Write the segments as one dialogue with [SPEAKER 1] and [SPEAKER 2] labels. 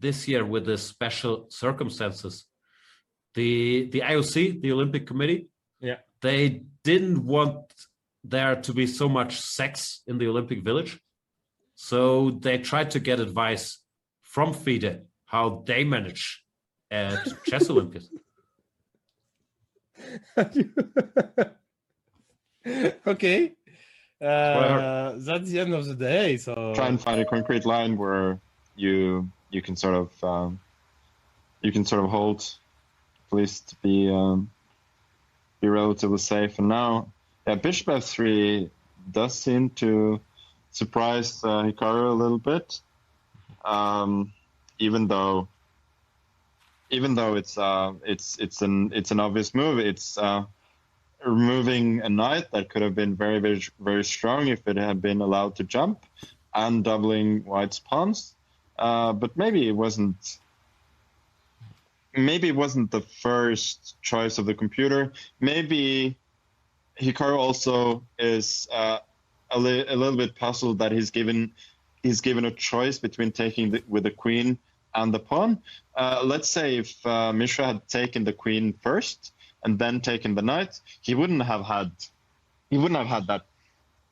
[SPEAKER 1] this year with the special circumstances. The IOC, the Olympic Committee, they didn't want there to be so much sex in the Olympic Village. So they tried to get advice from FIDE how they manage at Chess Olympiads.
[SPEAKER 2] Okay. That's the end of the day. So
[SPEAKER 3] try and find a concrete line where you can sort of hold, at least be relatively safe. And now, bishop f3 does seem to surprise Hikaru a little bit, even though it's an obvious move. It's removing a knight that could have been very, very, very strong if it had been allowed to jump, and doubling white's pawns. But maybe it wasn't the first choice of the computer. Maybe Hikaru also is a little bit puzzled that he's given a choice between taking with the queen and the pawn. Let's say if Mishra had taken the queen first and then taken the knight, he wouldn't have had that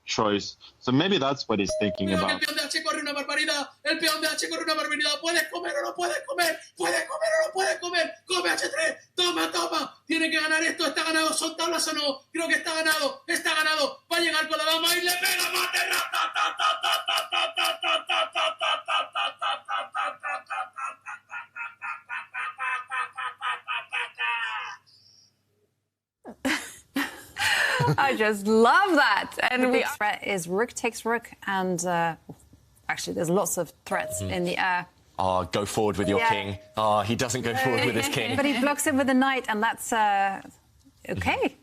[SPEAKER 3] choice. So maybe that's what he's thinking about.
[SPEAKER 4] El peón de H corre una barbaridad. El peón de H corre una barbaridad. ¿Puedes comer o no puedes comer? ¿Puedes comer o no puedes comer? Come H3. Toma, toma. Tiene que ganar esto. ¿Está ganado? ¿Son tablas o no? Creo que está ganado. Está ganado. Va a llegar con la dama y le pega mate.
[SPEAKER 5] I just love that. And the big threat is rook takes rook, and actually there's lots of threats in the air.
[SPEAKER 6] Oh, go forward with your king. Oh, he doesn't go forward with his king.
[SPEAKER 5] But he blocks it with a knight, and that's okay.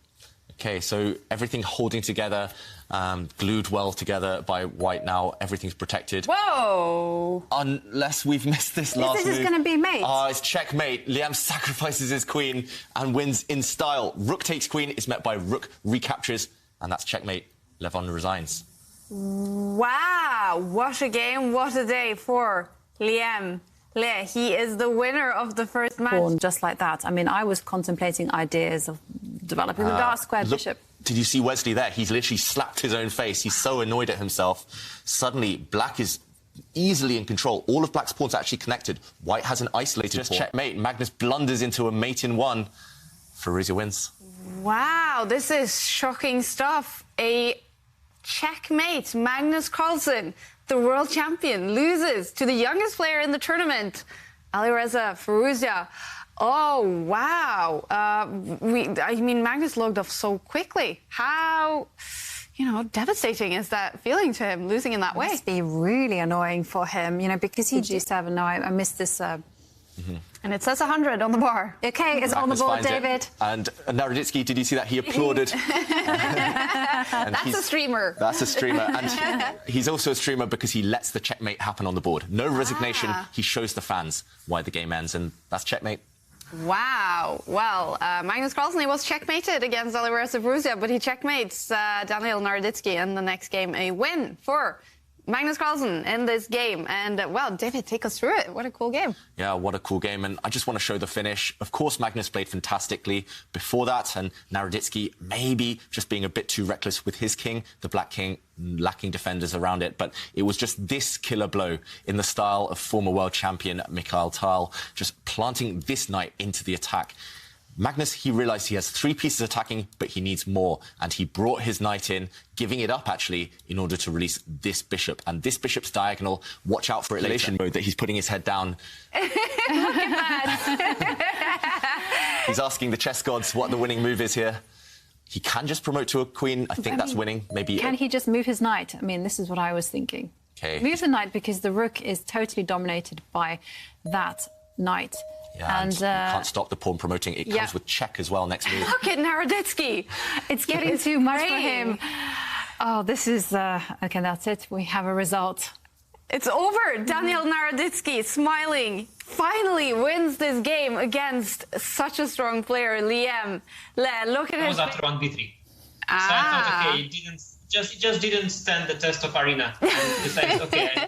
[SPEAKER 6] Okay, so everything holding together, glued well together by white now. Everything's protected.
[SPEAKER 5] Whoa!
[SPEAKER 6] Unless we've missed this last move.
[SPEAKER 5] This is going to be mate.
[SPEAKER 6] It's checkmate. Liam sacrifices his queen and wins in style. Rook takes queen is met by rook recaptures, and that's checkmate. Levon resigns.
[SPEAKER 5] Wow! What a game, what a day for Liam. He is the winner of the first match. Just like that. I mean, I was contemplating ideas of developing the dark square bishop.
[SPEAKER 6] Did you see Wesley there? He's literally slapped his own face. He's so annoyed at himself. Suddenly, black is easily in control. All of black's pawns are actually connected. White has an isolated pawn. Checkmate. Magnus blunders into a mate in one. Firouzja wins.
[SPEAKER 5] Wow, this is shocking stuff. A checkmate. Magnus Carlsen, the world champion, loses to the youngest player in the tournament, Alireza, Firouzja. Oh, wow. I mean, Magnus logged off so quickly. How, devastating is that feeling to him, losing in that way? It must be really annoying for him, because he G7. No, I missed this. And it says 100 on the bar. Okay, it's on the board, David.
[SPEAKER 6] And Naroditsky, did you see that? He applauded.
[SPEAKER 5] That's a streamer.
[SPEAKER 6] That's a streamer. And he's also a streamer because he lets the checkmate happen on the board. No resignation. He shows the fans why the game ends, and that's checkmate.
[SPEAKER 5] Wow. Well, Magnus Carlsen, he was checkmated against Alireza Firouzja, but he checkmates Daniel Naroditsky in the next game. A win for Magnus Carlsen in this game. And, well, David, take us through it. What a cool game.
[SPEAKER 6] Yeah, what a cool game. And I just want to show the finish. Of course, Magnus played fantastically before that, and Naroditsky maybe just being a bit too reckless with his king, the black king, lacking defenders around it. But it was just this killer blow in the style of former world champion Mikhail Tal, just planting this knight into the attack. Magnus, he realised he has 3 pieces attacking, but he needs more. And he brought his knight in, giving it up, actually, in order to release this bishop. And this bishop's diagonal, watch out for it later. Mode that he's putting his head down.
[SPEAKER 5] Look at that.
[SPEAKER 6] He's asking the chess gods what the winning move is here. He can just promote to a queen. I think that's winning. Maybe.
[SPEAKER 5] Can he just move his knight? I mean, this is what I was thinking.
[SPEAKER 6] Okay.
[SPEAKER 5] Move the knight because the rook is totally dominated by that knight.
[SPEAKER 6] Yeah, and you can't stop the pawn promoting. It comes with check as well next move.
[SPEAKER 5] Look at Naroditsky. It's getting too much for him. Oh, this is... OK, that's it. We have a result. It's over. Daniel Naroditsky, smiling, finally wins this game against such a strong player, Liam. Look at it.
[SPEAKER 7] It was after 1v3. So I thought, OK, it just didn't stand the test of arena. And decided, OK,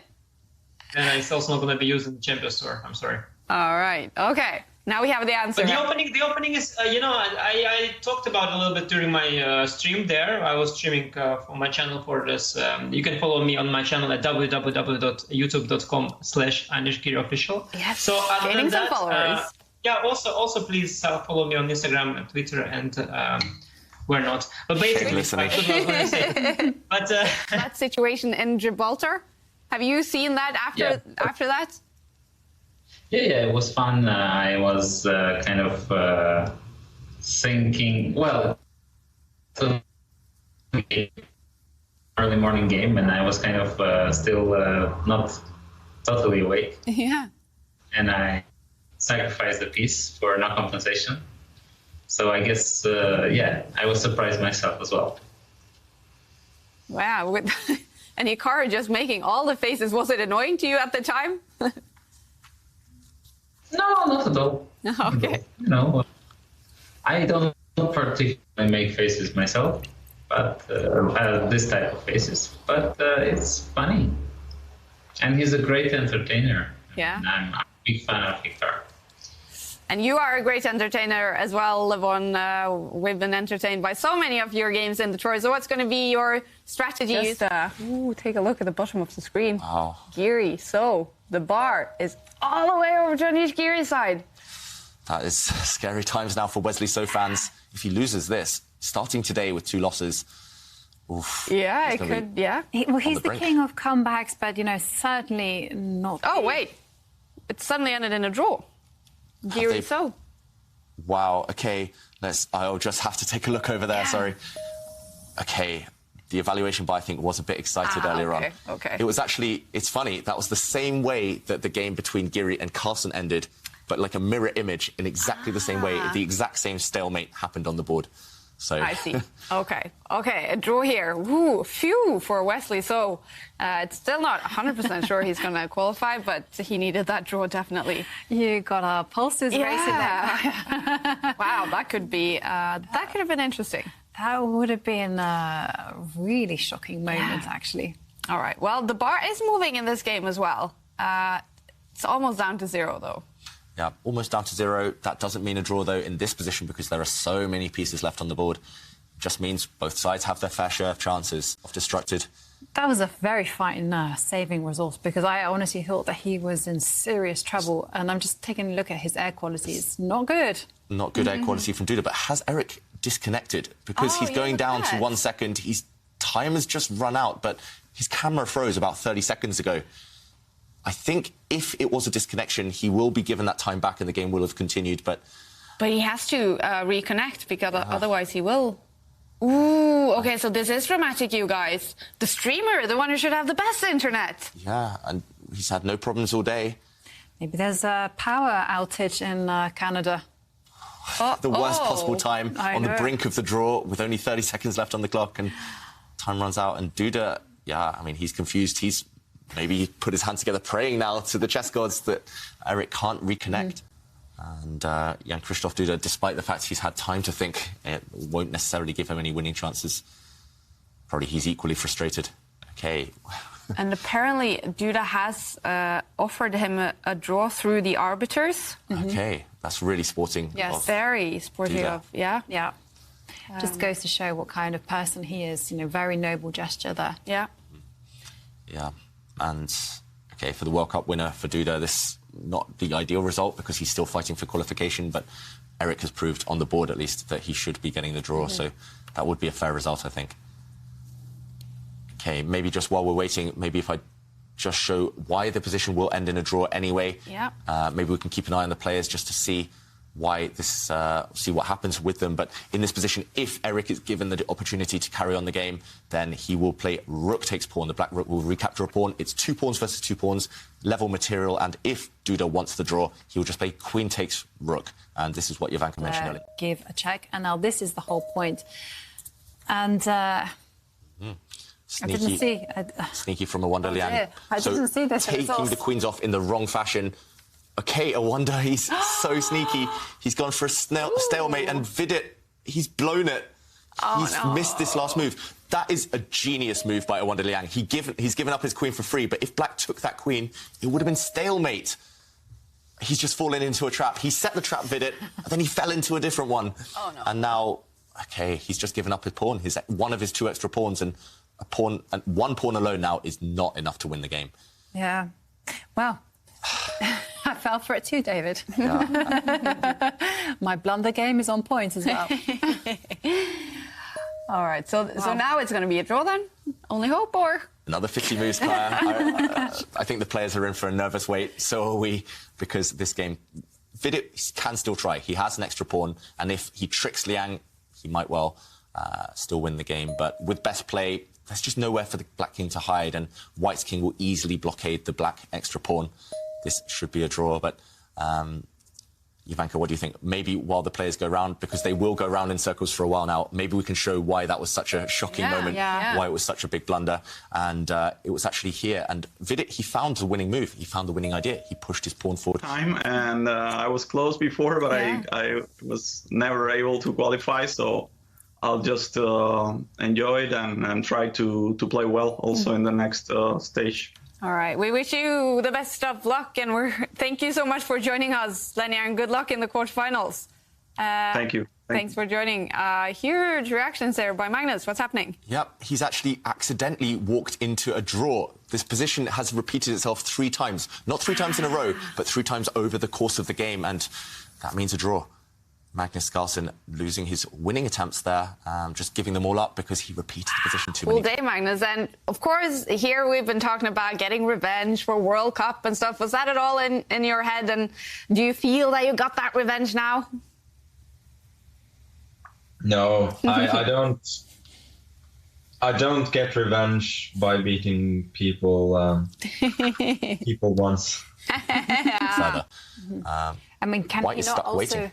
[SPEAKER 7] and it's also not going to be used in the Champions Tour. I'm sorry.
[SPEAKER 5] All right. Okay. Now we have the answer.
[SPEAKER 7] But the opening is, I talked about it a little bit during my stream there. I was streaming on my channel for this. You can follow me on my channel at www.youtube.com/AnishKiriOfficial.
[SPEAKER 5] Yes.
[SPEAKER 7] So
[SPEAKER 5] gaining some followers.
[SPEAKER 7] Also please follow me on Instagram and Twitter and where not. But basically, I forgot what I said. But
[SPEAKER 5] that situation in Gibraltar, have you seen that after that?
[SPEAKER 8] Yeah, it was fun. I was kind of thinking, well, early morning game, and I was kind of still not totally awake.
[SPEAKER 5] Yeah.
[SPEAKER 8] And I sacrificed the piece for no compensation. So I guess, I was surprised myself as well.
[SPEAKER 5] Wow. And Hikaru just making all the faces. Was it annoying to you at the time?
[SPEAKER 8] No, not at all.
[SPEAKER 5] Okay.
[SPEAKER 8] No, I don't particularly make faces myself, but this type of faces. But it's funny, and he's a great entertainer.
[SPEAKER 5] Yeah.
[SPEAKER 8] And I'm a big fan of Hikaru.
[SPEAKER 5] And you are a great entertainer as well, Levon. We've been entertained by so many of your games in the tour. So what's going to be your strategy? Just take a look at the bottom of the screen.
[SPEAKER 6] Wow.
[SPEAKER 5] Giri. So the bar is all the way over to Anish Giri's side.
[SPEAKER 6] That is scary times now for Wesley So fans. If he loses this, starting today with 2 losses, oof,
[SPEAKER 5] yeah, it could, yeah.
[SPEAKER 9] He's the king of comebacks, but, certainly not.
[SPEAKER 5] Oh, wait. It suddenly ended in a draw. Giri So.
[SPEAKER 6] Wow, okay. I'll just have to take a look over there, sorry. Okay. The evaluation bar, I think, was a bit excited earlier on.
[SPEAKER 5] Okay.
[SPEAKER 6] It was actually, it's funny, that was the same way that the game between Giri and Carlsen ended, but like a mirror image in exactly the same way. The exact same stalemate happened on the board. So
[SPEAKER 5] I see. Okay, a draw here. Woo, phew for Wesley. So it's still not 100% sure he's going to qualify, but he needed that draw definitely.
[SPEAKER 9] You got our pulses racing there.
[SPEAKER 5] Wow, that could have been interesting.
[SPEAKER 9] That would have been a really shocking moment, actually.
[SPEAKER 5] All right. Well, the bar is moving in this game as well. It's almost down to 0, though.
[SPEAKER 6] Yeah, almost down to 0. That doesn't mean a draw, though, in this position because there are so many pieces left on the board. Just means both sides have their fair share of chances of destructed.
[SPEAKER 9] That was a very fine saving resource because I honestly thought that he was in serious trouble. And I'm just taking a look at his air quality. It's not good.
[SPEAKER 6] Not good air quality from Duda, but has Eric disconnected? Because he's going down to 1 second. His time has just run out, but his camera froze about 30 seconds ago. I think if it was a disconnection, he will be given that time back and the game will have continued, but
[SPEAKER 5] he has to reconnect because otherwise he will. Ooh, okay, so this is dramatic, you guys. The streamer, the one who should have the best internet.
[SPEAKER 6] Yeah, and he's had no problems all day.
[SPEAKER 9] Maybe there's a power outage in Canada.
[SPEAKER 6] The worst possible time on the brink of the draw with only 30 seconds left on the clock and time runs out. And Duda, he's confused. He's maybe put his hands together praying now to the chess gods that Eric can't reconnect. And Jan-Krzysztof Duda, despite the fact he's had time to think, it won't necessarily give him any winning chances. Probably he's equally frustrated. Okay.
[SPEAKER 5] And apparently Duda has offered him a draw through the arbiters.
[SPEAKER 6] Okay, that's really sporting.
[SPEAKER 5] Yes, very sporting of,
[SPEAKER 9] Yeah. Just goes to show what kind of person he is. Very noble gesture there.
[SPEAKER 5] Yeah.
[SPEAKER 6] Yeah. And, okay, for the World Cup winner, for Duda, this not the ideal result because he's still fighting for qualification, but Eric has proved on the board, at least, that he should be getting the draw, so that would be a fair result, I think. Okay, maybe just while we're waiting, maybe if I just show why the position will end in a draw anyway.
[SPEAKER 5] Yeah.
[SPEAKER 6] Maybe we can keep an eye on the players just to see why this, see what happens with them. But in this position, if Eric is given the opportunity to carry on the game, then he will play rook takes pawn. The black rook will recapture a pawn. It's 2 pawns versus 2 pawns, level material. And if Duda wants the draw, he will just play queen takes rook. And this is what Jovanka mentioned earlier.
[SPEAKER 9] Give a check. And now this is the whole point. And
[SPEAKER 6] Sneaky,
[SPEAKER 9] I didn't see.
[SPEAKER 6] Sneaky from a Wonderland.
[SPEAKER 9] I didn't see this.
[SPEAKER 6] Taking the queens off in the wrong fashion. Okay, a wonder. He's so sneaky. He's gone for a stalemate and Vidit. He's blown it. He's missed this last move. That is a genius move by Wonder Liang. He's given up his queen for free, but if black took that queen, it would have been stalemate. He's just fallen into a trap. He set the trap Vidit, and then he fell into a different one.
[SPEAKER 5] Oh, no.
[SPEAKER 6] And now, okay, he's just given up his pawn, one of his 2 extra pawns, and one pawn alone now is not enough to win the game.
[SPEAKER 9] Yeah. Well, I fell for it too, David.
[SPEAKER 6] Yeah.
[SPEAKER 9] My blunder game is on point as well.
[SPEAKER 5] All right, so now it's going to be a draw then? Only hope, or?
[SPEAKER 6] Another 50 moves, Claire. I think the players are in for a nervous wait. So are we, because this game, Vidit can still try. He has an extra pawn, and if he tricks Liang, he might well still win the game. But with best play, there's just nowhere for the black king to hide, and white's king will easily blockade the black extra pawn. This should be a draw, but Ivanka, what do you think? Maybe while the players go round, because they will go round in circles for a while now, maybe we can show why that was such a shocking moment, why it was such a big blunder. And it was actually here. And Vidit, he found the winning move. He found the winning idea. He pushed his pawn forward.
[SPEAKER 10] And I was close before, but I was never able to qualify. So I'll just enjoy it and try to play well also in the next stage.
[SPEAKER 5] All right, we wish you the best of luck, and thank you so much for joining us, Lenny, and good luck in the quarterfinals.
[SPEAKER 10] Thank you.
[SPEAKER 5] Thanks for joining. Huge reactions there by Magnus. What's happening?
[SPEAKER 6] Yep, he's actually accidentally walked into a draw. This position has repeated itself 3 times. Not 3 times in a row, but 3 times over the course of the game, and that means a draw. Magnus Carlsen losing his winning attempts there, just giving them all up because he repeated the position too many
[SPEAKER 5] times. All day, Magnus. And, of course, here we've been talking about getting revenge for World Cup and stuff. Was that at all in your head? And do you feel that you got that revenge now?
[SPEAKER 11] No, I don't get revenge by beating people once.
[SPEAKER 6] I
[SPEAKER 9] mean, can he not also...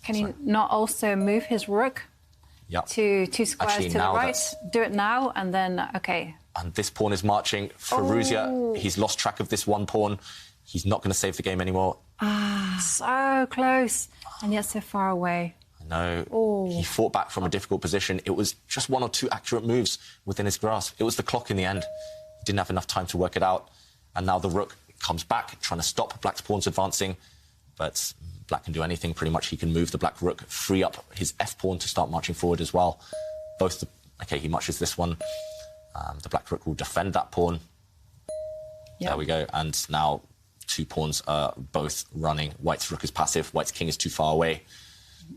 [SPEAKER 9] Can he not also move his rook to 2 squares actually, to the right? Do it now, and then, OK.
[SPEAKER 6] And this pawn is marching. Furuzia, he's lost track of this one pawn. He's not going to save the game anymore.
[SPEAKER 9] So close, and yet so far away.
[SPEAKER 6] I know. He fought back from a difficult position. It was just 1 or 2 accurate moves within his grasp. It was the clock in the end. He didn't have enough time to work it out. And now the rook comes back, trying to stop black's pawns advancing. But black can do anything, pretty much. He can move the black rook, free up his f-pawn to start marching forward as well. OK, he marches this one. The black rook will defend that pawn. Yep. There we go. And now 2 pawns are both running. White's rook is passive. White's king is too far away.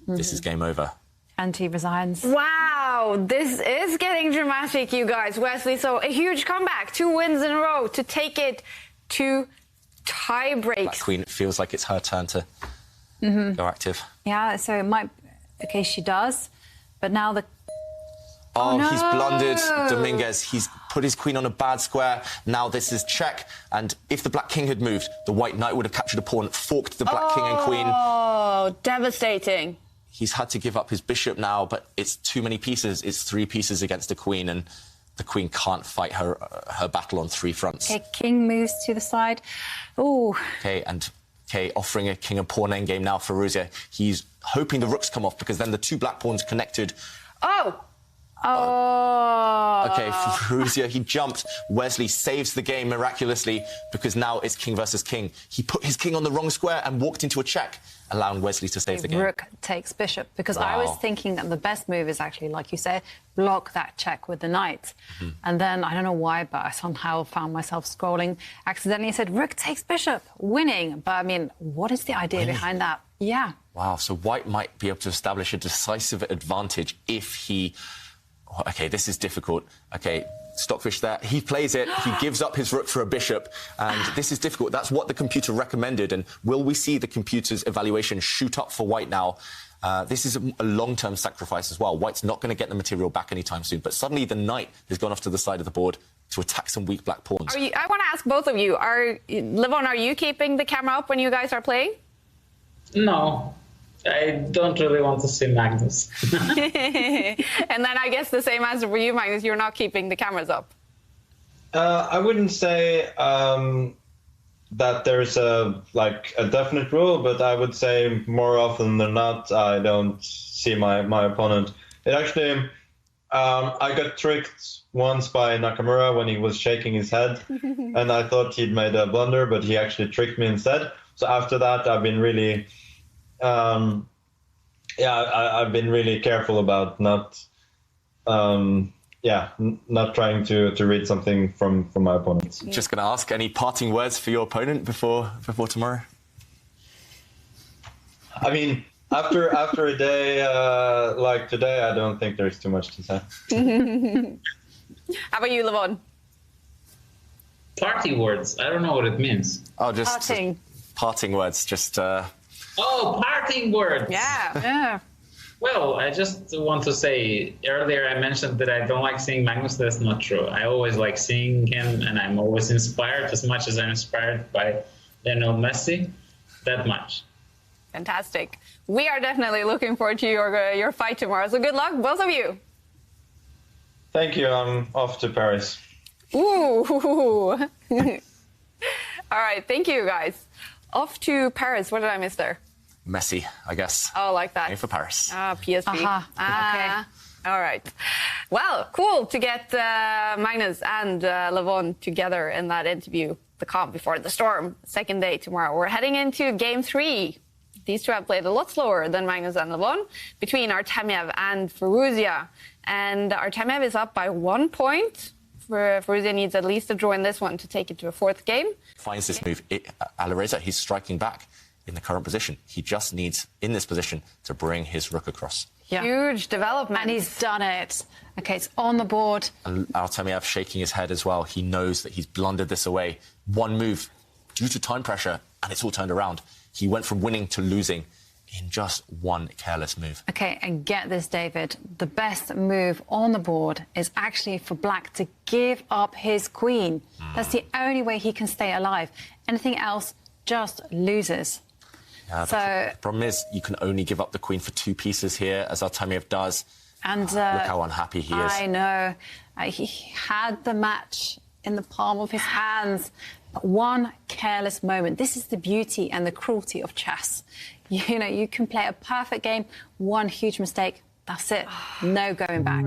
[SPEAKER 6] This is game over.
[SPEAKER 9] And he resigns.
[SPEAKER 5] Wow, this is getting dramatic, you guys. Wesley, so a huge comeback. 2 wins in a row to take it to tie breaks.
[SPEAKER 6] Black queen feels like it's her turn to go active.
[SPEAKER 9] Yeah, so it might... OK, she does. But now the...
[SPEAKER 6] Oh, no. He's blundered Dominguez. He's put his queen on a bad square. Now this is check. And if the black king had moved, the white knight would have captured a pawn, forked the black king and queen.
[SPEAKER 5] Oh, devastating.
[SPEAKER 6] He's had to give up his bishop now, but it's too many pieces. It's 3 pieces against a queen, and the queen can't fight her battle on 3 fronts.
[SPEAKER 9] OK, king moves to the side. Ooh.
[SPEAKER 6] OK, and offering a king and pawn endgame now for Furuzia. He's hoping the rooks come off, because then the 2 black pawns connected. OK, Furuzia, he jumped. Wesley saves the game miraculously, because now it's king versus king. He put his king on the wrong square and walked into a check, allowing Wesley to save the game.
[SPEAKER 9] Rook takes bishop, because I was thinking that the best move is actually, like you said, block that check with the knight. And then, I don't know why, but I somehow found myself scrolling, accidentally said, rook takes bishop, winning. But, I mean, what is the idea behind that? Yeah.
[SPEAKER 6] Wow, so white might be able to establish a decisive advantage if he... OK, this is difficult. OK, Stockfish there. He plays it. He gives up his rook for a bishop. And this is difficult. That's what the computer recommended. And will we see the computer's evaluation shoot up for white now? This is a long-term sacrifice as well. White's not going to get the material back anytime soon. But suddenly the knight has gone off to the side of the board to attack some weak black pawns.
[SPEAKER 5] I want to ask both of you. Levon, are you keeping the camera up when you guys are playing?
[SPEAKER 8] No. I don't really want to see Magnus.
[SPEAKER 5] And then I guess the same answer for you, Magnus. You're not keeping the cameras up.
[SPEAKER 11] I wouldn't say that there's a definite rule, but I would say more often than not, I don't see my opponent. It actually, I got tricked once by Nakamura when he was shaking his head, and I thought he'd made a blunder, but he actually tricked me instead. So after that, I've been really, I've been really careful about not trying to read something from my opponents.
[SPEAKER 6] Just going to ask, any parting words for your opponent before tomorrow?
[SPEAKER 11] I mean, after a day like today, I don't think there's too much to say.
[SPEAKER 5] How about you, Levon?
[SPEAKER 8] Party words. I don't know what it means.
[SPEAKER 6] Oh, just parting words. Just.
[SPEAKER 8] Oh, parting words.
[SPEAKER 5] Yeah.
[SPEAKER 8] Well, I just want to say, earlier I mentioned that I don't like seeing Magnus. That's not true. I always like seeing him, and I'm always inspired as much as I'm inspired by Lionel Messi. That much.
[SPEAKER 5] Fantastic. We are definitely looking forward to your fight tomorrow. So good luck, both of you.
[SPEAKER 11] Thank you. I'm off to Paris.
[SPEAKER 5] Ooh. All right. Thank you, guys. Off to Paris. What did I miss there?
[SPEAKER 6] Messi, I guess.
[SPEAKER 5] Oh, like that.
[SPEAKER 6] Aim for Paris.
[SPEAKER 5] PSG.
[SPEAKER 9] Okay.
[SPEAKER 5] All right. Well, cool to get Magnus and Levon together in that interview. The calm before the storm. Second day tomorrow. We're heading into game 3. These two have played a lot slower than Magnus and Levon, between Artemiev and Firouzja. And Artemiev is up by 1 point. Firouzja needs at least a draw in this one to take it to a 4th game.
[SPEAKER 6] Finds this move. Alireza, he's striking back in the current position. He just needs, in this position, to bring his rook across.
[SPEAKER 9] Yeah.
[SPEAKER 5] Huge development.
[SPEAKER 9] And he's done it. Okay, it's on the board.
[SPEAKER 6] And Artemiev shaking his head as well. He knows that he's blundered this away. One move due to time pressure, and it's all turned around. He went from winning to losing in just one careless move.
[SPEAKER 9] Okay, and get this, David. The best move on the board is actually for Black to give up his queen. That's the only way he can stay alive. Anything else just loses.
[SPEAKER 6] Yeah, the problem is you can only give up the queen for 2 pieces here, as Artemiev does.
[SPEAKER 9] And
[SPEAKER 6] look how unhappy he is.
[SPEAKER 9] I know. He had the match in the palm of his hands. But one careless moment. This is the beauty and the cruelty of chess. You know, you can play a perfect game, one huge mistake, that's it. No going back.